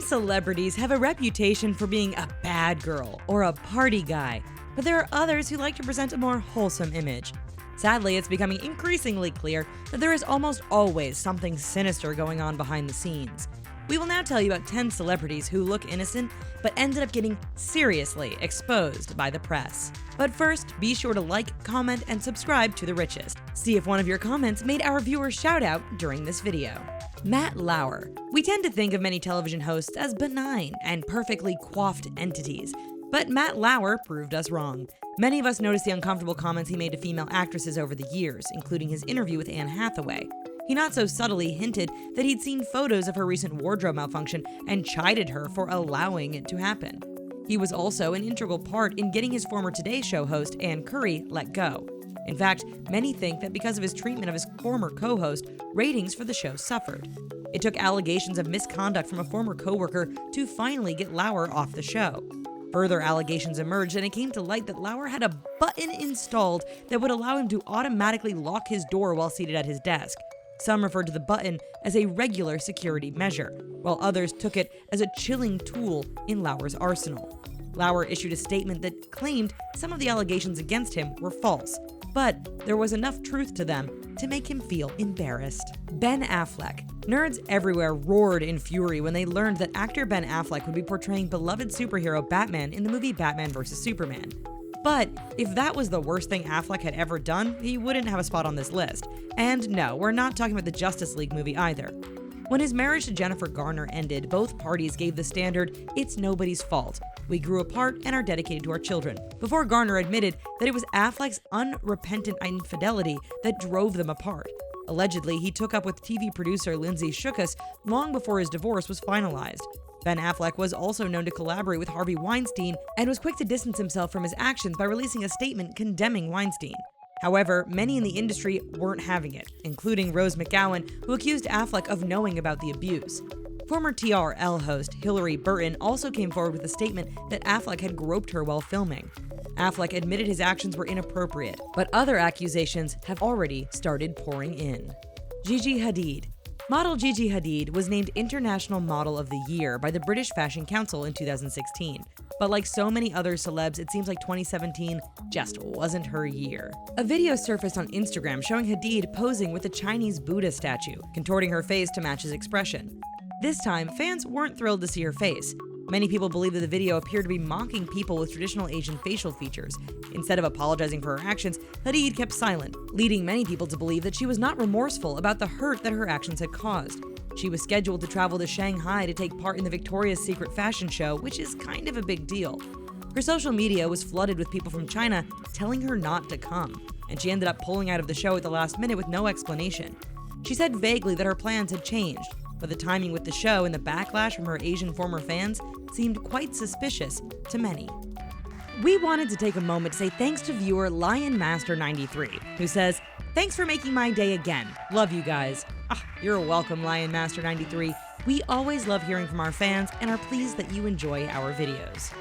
celebrities have a reputation for being a bad girl or a party guy, but there are others who like to present a more wholesome image. Sadly, it's becoming increasingly clear that there is almost always something sinister going on behind the scenes. We will now tell you about 10 celebrities who look innocent but ended up getting seriously exposed by the press. But first, be sure to like, comment, and subscribe to The Richest. See if one of your comments made our viewers shout out during this video. Matt Lauer. We tend to think of many television hosts as benign and perfectly coiffed entities, but Matt Lauer proved us wrong. Many of us noticed the uncomfortable comments he made to female actresses over the years, including his interview with Anne Hathaway. He not so subtly hinted that he'd seen photos of her recent wardrobe malfunction and chided her for allowing it to happen. He was also an integral part in getting his former Today Show host, Ann Curry, let go. In fact, many think that because of his treatment of his former co-host, ratings for the show suffered. It took allegations of misconduct from a former co-worker to finally get Lauer off the show. Further allegations emerged, and it came to light that Lauer had a button installed that would allow him to automatically lock his door while seated at his desk. Some referred to the button as a regular security measure, while others took it as a chilling tool in Lauer's arsenal. Lauer issued a statement that claimed some of the allegations against him were false, but there was enough truth to them to make him feel embarrassed. Ben Affleck. Nerds everywhere roared in fury when they learned that actor Ben Affleck would be portraying beloved superhero Batman in the movie Batman vs. Superman. But if that was the worst thing Affleck had ever done, he wouldn't have a spot on this list. And no, we're not talking about the Justice League movie either. When his marriage to Jennifer Garner ended, both parties gave the standard, "It's nobody's fault. We grew apart and are dedicated to our children," before Garner admitted that it was Affleck's unrepentant infidelity that drove them apart. Allegedly, he took up with TV producer Lindsay Shookus long before his divorce was finalized. Ben Affleck was also known to collaborate with Harvey Weinstein and was quick to distance himself from his actions by releasing a statement condemning Weinstein. However, many in the industry weren't having it, including Rose McGowan, who accused Affleck of knowing about the abuse. Former TRL host Hillary Burton also came forward with a statement that Affleck had groped her while filming. Affleck admitted his actions were inappropriate, but other accusations have already started pouring in. Gigi Hadid. Model Gigi Hadid was named International Model of the Year by the British Fashion Council in 2016. But like so many other celebs, it seems like 2017 just wasn't her year. A video surfaced on Instagram showing Hadid posing with a Chinese Buddha statue, contorting her face to match his expression. This time, fans weren't thrilled to see her face. Many people believe that the video appeared to be mocking people with traditional Asian facial features. Instead of apologizing for her actions, Hadid kept silent, leading many people to believe that she was not remorseful about the hurt that her actions had caused. She was scheduled to travel to Shanghai to take part in the Victoria's Secret fashion show, which is kind of a big deal. Her social media was flooded with people from China telling her not to come, and she ended up pulling out of the show at the last minute with no explanation. She said vaguely that her plans had changed, but the timing with the show and the backlash from her Asian former fans seemed quite suspicious to many. We wanted to take a moment to say thanks to viewer LionMaster93, who says, "Thanks for making my day again. Love you guys." You're welcome, LionMaster93. We always love hearing from our fans and are pleased that you enjoy our videos.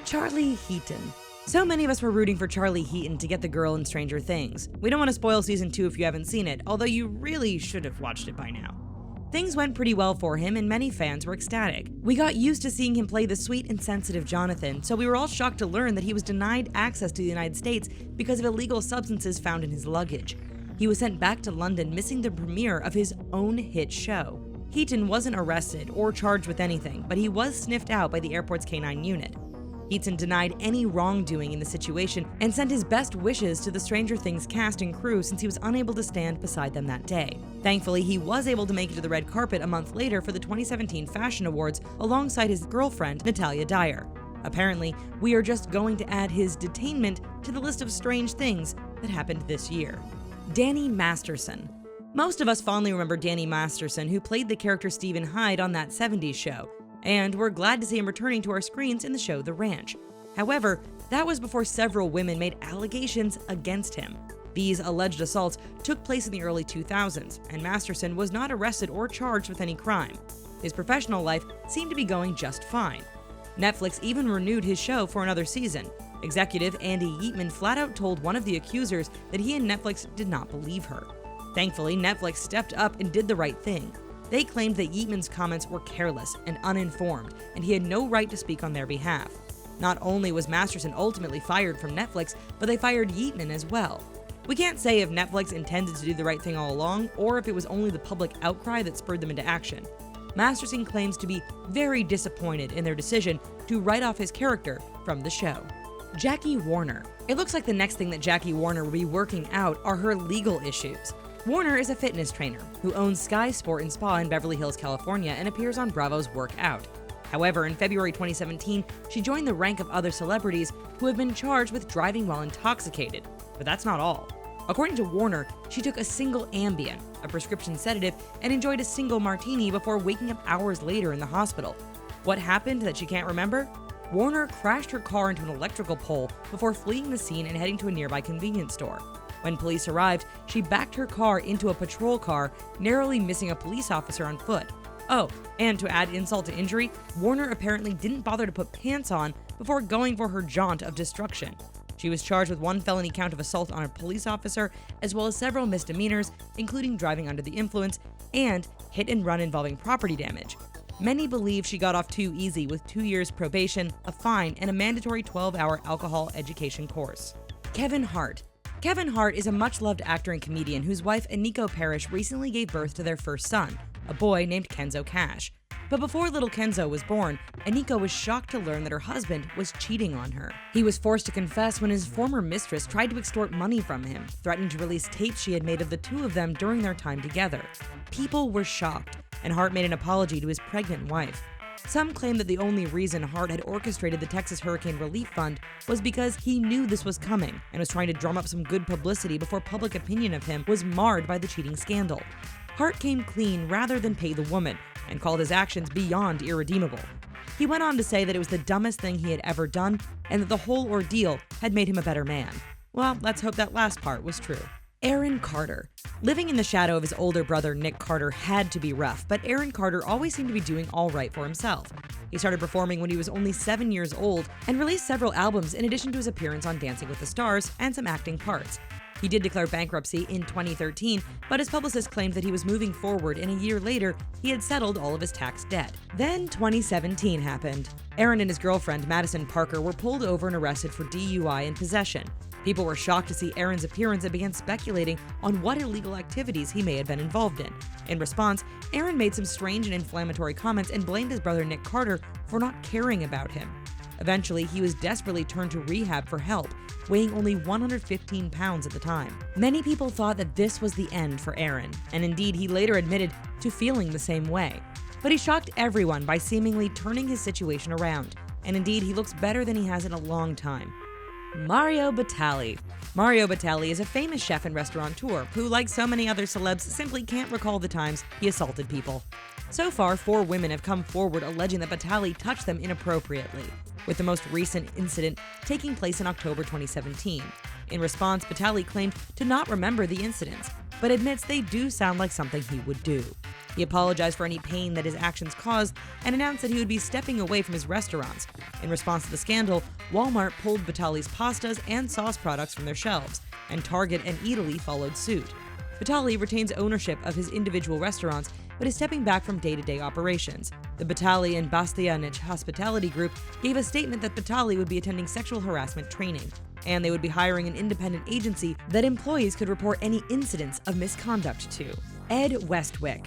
Charlie Heaton. So many of us were rooting for Charlie Heaton to get the girl in Stranger Things. We don't want to spoil season 2 if you haven't seen it, although you really should have watched it by now. Things went pretty well for him and many fans were ecstatic. We got used to seeing him play the sweet, insensitive Jonathan, so we were all shocked to learn that he was denied access to the United States because of illegal substances found in his luggage. He was sent back to London, missing the premiere of his own hit show. Heaton wasn't arrested or charged with anything, but he was sniffed out by the airport's K9 unit. Heaton denied any wrongdoing in the situation and sent his best wishes to the Stranger Things cast and crew since he was unable to stand beside them that day. Thankfully, he was able to make it to the red carpet a month later for the 2017 Fashion Awards alongside his girlfriend, Natalia Dyer. Apparently, we are just going to add his detainment to the list of strange things that happened this year. Danny Masterson. Most of us fondly remember Danny Masterson, who played the character Stephen Hyde on That 70s Show, and we're glad to see him returning to our screens in the show The Ranch. However, that was before several women made allegations against him. These alleged assaults took place in the early 2000s, and Masterson was not arrested or charged with any crime. His professional life seemed to be going just fine. Netflix even renewed his show for another season. Executive Andy Yeatman flat out told one of the accusers that he and Netflix did not believe her. Thankfully, Netflix stepped up and did the right thing. They claimed that Heaton's comments were careless and uninformed, and he had no right to speak on their behalf. Not only was Masterson ultimately fired from Netflix, but they fired Heaton as well. We can't say if Netflix intended to do the right thing all along, or if it was only the public outcry that spurred them into action. Masterson claims to be very disappointed in their decision to write off his character from the show. Jackie Warner. It looks like the next thing that Jackie Warner will be working out are her legal issues. Warner is a fitness trainer who owns Sky Sport & Spa in Beverly Hills, California, and appears on Bravo's Work Out. However, in February 2017, she joined the rank of other celebrities who have been charged with driving while intoxicated. But that's not all. According to Warner, she took a single Ambien, a prescription sedative, and enjoyed a single martini before waking up hours later in the hospital. What happened that she can't remember? Warner crashed her car into an electrical pole before fleeing the scene and heading to a nearby convenience store. When police arrived, she backed her car into a patrol car, narrowly missing a police officer on foot. Oh, and to add insult to injury, Warner apparently didn't bother to put pants on before going for her jaunt of destruction. She was charged with one felony count of assault on a police officer, as well as several misdemeanors, including driving under the influence and hit and run involving property damage. Many believe she got off too easy with 2 years probation, a fine, and a mandatory 12-hour alcohol education course. Kevin Hart. Kevin Hart is a much-loved actor and comedian whose wife, Aniko Parrish, recently gave birth to their first son, a boy named Kenzo Cash. But before little Kenzo was born, Aniko was shocked to learn that her husband was cheating on her. He was forced to confess when his former mistress tried to extort money from him, threatening to release tapes she had made of the two of them during their time together. People were shocked, and Hart made an apology to his pregnant wife. Some claim that the only reason Hart had orchestrated the Texas Hurricane Relief Fund was because he knew this was coming and was trying to drum up some good publicity before public opinion of him was marred by the cheating scandal. Hart came clean rather than pay the woman, and called his actions beyond irredeemable. He went on to say that it was the dumbest thing he had ever done, and that the whole ordeal had made him a better man. Well, let's hope that last part was true. Aaron Carter. Living in the shadow of his older brother Nick Carter had to be rough, but Aaron Carter always seemed to be doing all right for himself. He started performing when he was only 7 years old and released several albums in addition to his appearance on Dancing with the Stars and some acting parts. He did declare bankruptcy in 2013, but his publicist claimed that he was moving forward, and a year later, he had settled all of his tax debt. Then 2017 happened. Aaron and his girlfriend, Madison Parker, were pulled over and arrested for DUI and possession. People were shocked to see Aaron's appearance and began speculating on what illegal activities he may have been involved in. In response, Aaron made some strange and inflammatory comments and blamed his brother Nick Carter for not caring about him. Eventually, he was desperately turned to rehab for help, weighing only 115 pounds at the time. Many people thought that this was the end for Aaron, and indeed he later admitted to feeling the same way. But he shocked everyone by seemingly turning his situation around, and indeed he looks better than he has in a long time. Mario Batali. Mario Batali is a famous chef and restaurateur who, like so many other celebs, simply can't recall the times he assaulted people. So far, 4 women have come forward alleging that Batali touched them inappropriately, with the most recent incident taking place in October 2017. In response, Batali claimed to not remember the incidents, but admits they do sound like something he would do. He apologized for any pain that his actions caused and announced that he would be stepping away from his restaurants. In response to the scandal, Walmart pulled Batali's pastas and sauce products from their shelves, and Target and Italy followed suit. Batali retains ownership of his individual restaurants, but is stepping back from day-to-day operations. The Batali and Bastianich Hospitality Group gave a statement that Batali would be attending sexual harassment training, and they would be hiring an independent agency that employees could report any incidents of misconduct to. Ed Westwick.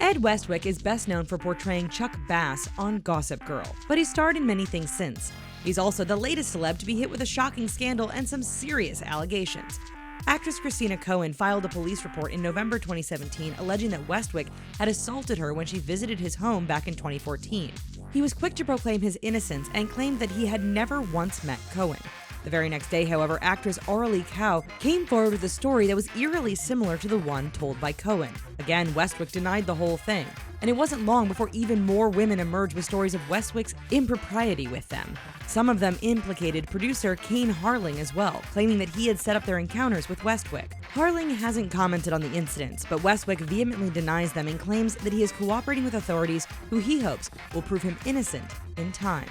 Ed Westwick is best known for portraying Chuck Bass on Gossip Girl, but he's starred in many things since. He's also the latest celeb to be hit with a shocking scandal and some serious allegations. Actress Christina Cohen filed a police report in November 2017 alleging that Westwick had assaulted her when she visited his home back in 2014. He was quick to proclaim his innocence and claimed that he had never once met Cohen. The very next day, however, actress Aurelie Cow came forward with a story that was eerily similar to the one told by Cohen. Again, Westwick denied the whole thing, and it wasn't long before even more women emerged with stories of Westwick's impropriety with them. Some of them implicated producer Kane Harling as well, claiming that he had set up their encounters with Westwick. Harling hasn't commented on the incidents, but Westwick vehemently denies them and claims that he is cooperating with authorities who he hopes will prove him innocent in time.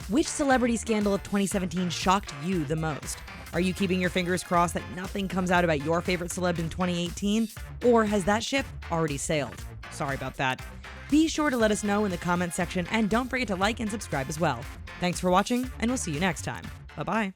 Which celebrity scandal of 2017 shocked you the most? Are you keeping your fingers crossed that nothing comes out about your favorite celeb in 2018? Or has that ship already sailed? sorry about that. Be sure to let us know in the comments section, and don't forget to like and subscribe as well. Thanks for watching, and we'll see you next time. Bye-bye.